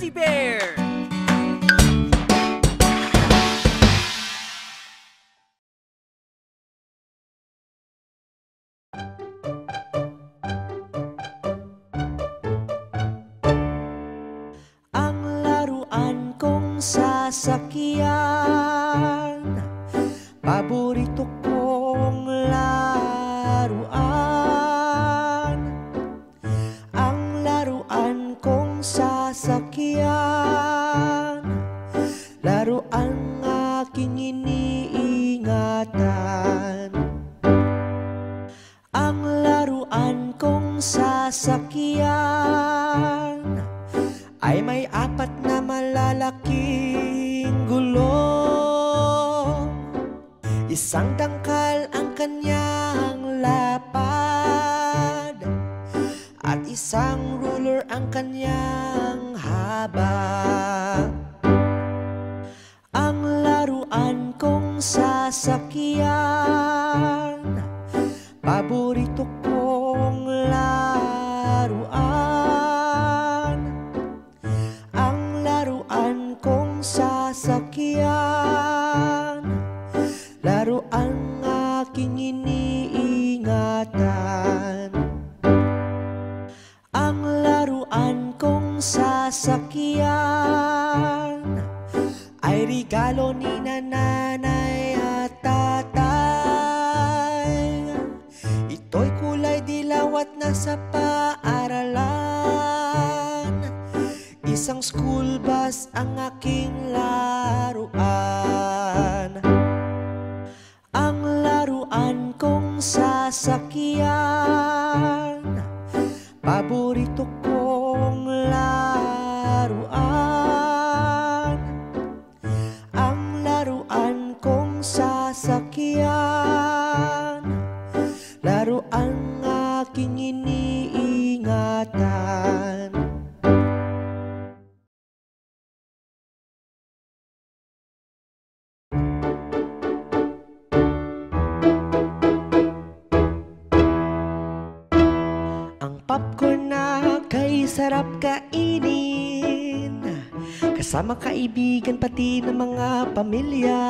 Fuzzy Bear! Ang laruan kong sasakyan, paborito kong laruan. Ang laruan kong sasakyan, laruan aking iniingatan. Ang laruan kong sasakyan ay may apat na malalaking gulong. Isang tangkal ang kanyang lapad, at isang ruler ang kanyang haba. Ang laruan kong sasakyan, paborito kong laruan. Ang laruan kong sasakyan, laruan aking iniingatan. Ang laruan kong sasakyan ay regalo ni nanay at tatay. Ito'y kulay dilaw at nasa paaralan. Isang school bus ang aking laruan. Ang laruan kong sasakyan, paborito kong laruan. Ang laruan kong sasakyan, laruan aking iniingatan. Ang popcorn na kay sarap kainin, kasama kaibigan pati ng mga pamilya.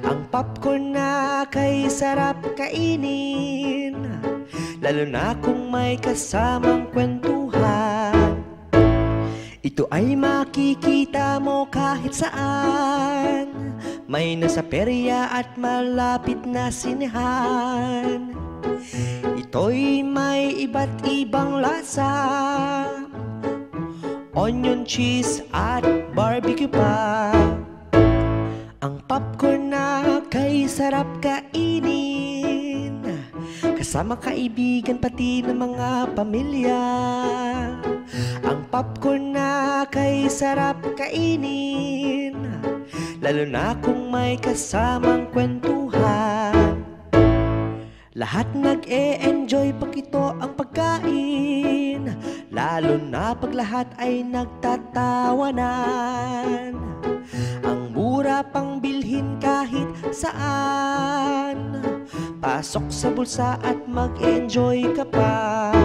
Ang popcorn na kay sarap kainin, lalo na kung may kasamang kwentuhan. Ito ay makikita mo kahit saan, may nasa perya at malapit na sinehan. Ito'y may iba't ibang lasa, onion, cheese at barbecue pa. Ang popcorn na kay sarap kainin, kasama kaibigan pati ng mga pamilya. Ang popcorn na kay sarap kainin, lalo na kung may kasamang kwentuhan. Lahat nag-e-enjoy pag ito ang pagkain, lalo na pag lahat ay nagtatawanan. Ang mura pang bilhin kahit saan, pasok sa bulsa at mag-enjoy ka pa.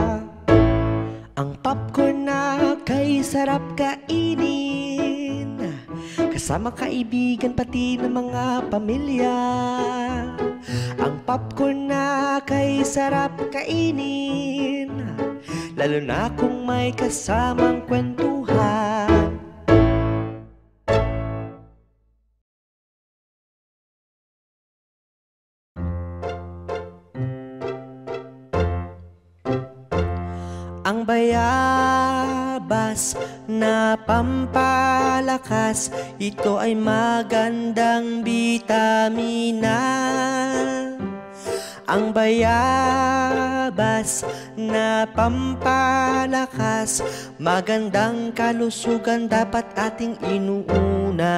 Ang popcorn na kay sarap kainin, kasama kaibigan pati ng mga pamilya. Ang popcorn na kay sarap kainin, lalo na kung may kasamang kwentuhan. Ang bayabas na pampalakas, ito ay magandang bitamina. Ang bayabas na pampalakas, magandang kalusugan dapat ating inuuna.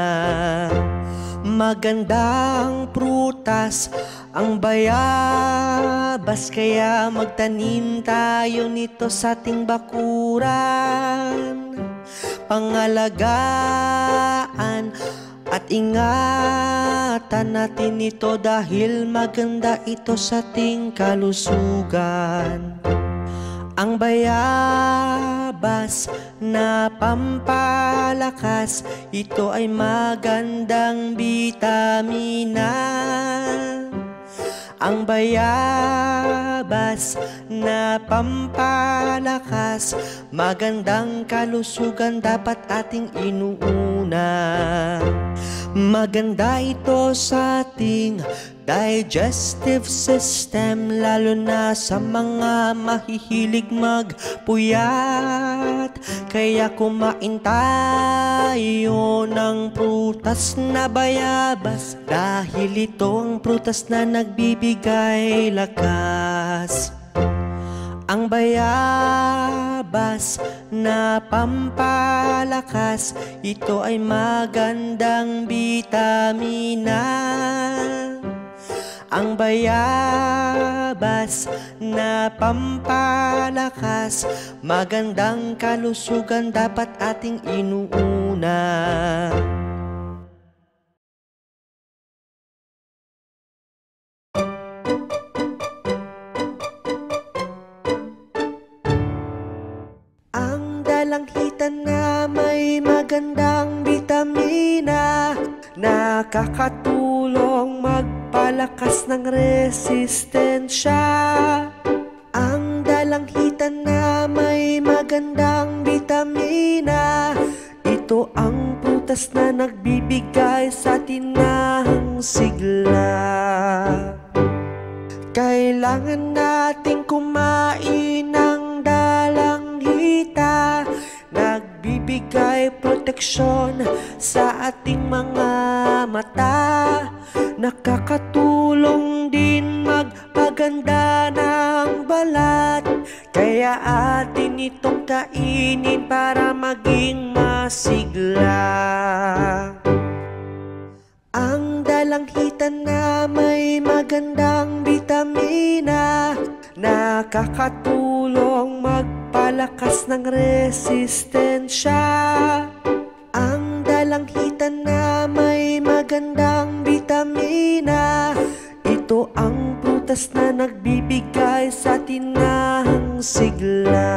Magandang prutas ang bayabas, kaya magtanim tayo nito sa ating bakuran. Pangalagaan at ingatan natin ito dahil maganda ito sa ating kalusugan. Ang bayabas bayabas na pampalakas, ito ay magandang bitamina. Ang bayabas na pampalakas, magandang kalusugan dapat ating inuuna. Maganda ito sa ating digestive system, lalo na sa mga mahihilig magpuyat. Kaya kumain tayo ng prutas na bayabas, dahil ito ang prutas na nagbibigay lakas. Ang bayabas na pampalakas, ito ay magandang bitamina. Ang bayabas na pampalakas, magandang kalusugan dapat ating inuuna. Langhitan na may magandang bitamina, nakakatulong magpalakas ng resistensya. Ang dalanghitan na may magandang bitamina, ito ang prutas na nagbibigay sa atin ng sigla. Kailangan nating kumain ng dalanghita, nagbibigay proteksyon sa ating mga mata, nakakatulong din magpaganda ng balat. Kaya atin itong kainin para maging masigla. Ang dalanghitan na may magandang bitamina, nakakatulong magpalakas ng resistensya. Ang dalanghitan na may magandang bitamina, ito ang prutas na nagbibigay sa atin ng sigla.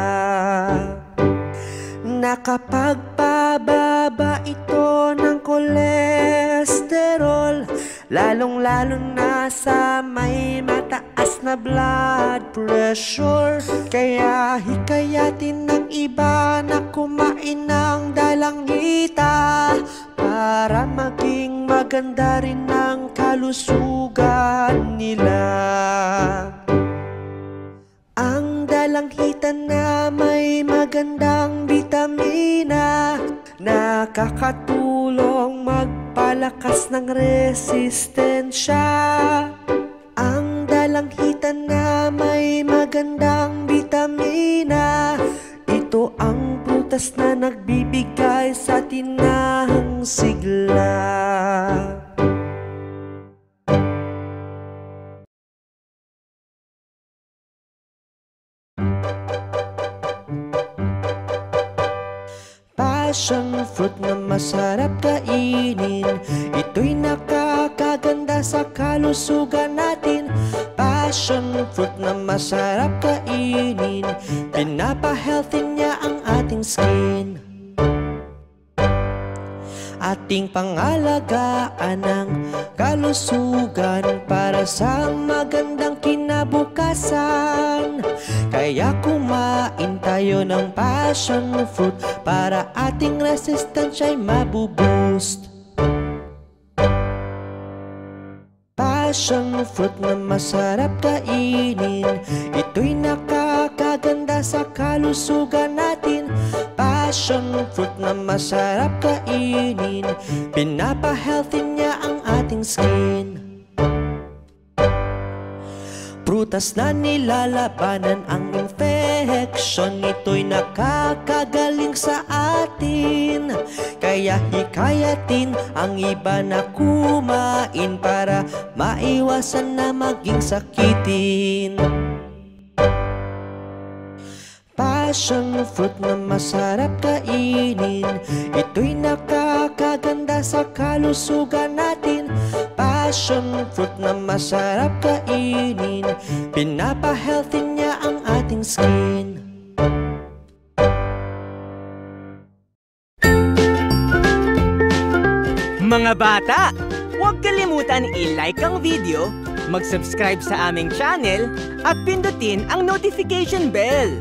Nakapagpababa ito ng kolesterol, lalong-lalo na sa may mataas na blood pressure. Kaya hikayatin ng iba na kumain ng dalanghita, para maging maganda rin ang kalusugan nila. Ang dalanghitan na may magandang bitamina, nakakatulong magpalakas ng resistensya. Ang dalanghitan na may magandang bitamina, ito ang prutas na nagbibigay sa atin ng sigla. Passion fruit na masarap kainin, ito'y nakakaganda sa kalusugan natin. Passion fruit na masarap kainin, pinapa-healthy niya ang ating skin. Ating pangalagaan ang kalusugan para sa magandang kinabukasan. Kaya kumain tayo ng passion fruit para ating resistensya ay mabuboost. Passion fruit na masarap kainin, ito'y nakakaganda sa kalusugan natin. Passion fruit na masarap kainin, pinapa-healthy niya ang ating skin. Prutas na nilalabanan ang infection, ito'y nakakagaling sa atin. Kaya hikayatin ang iba na kumain para maiwasan na maging sakitin. Passion fruit na masarap kainin, ito'y nakakaganda sa kalusugan natin. Passion fruit na masarap kainin, pinapa-healthy niya ang ating skin. Mga bata, huwag kalimutan i-like ang video, mag-subscribe sa aming channel, at pindutin ang notification bell.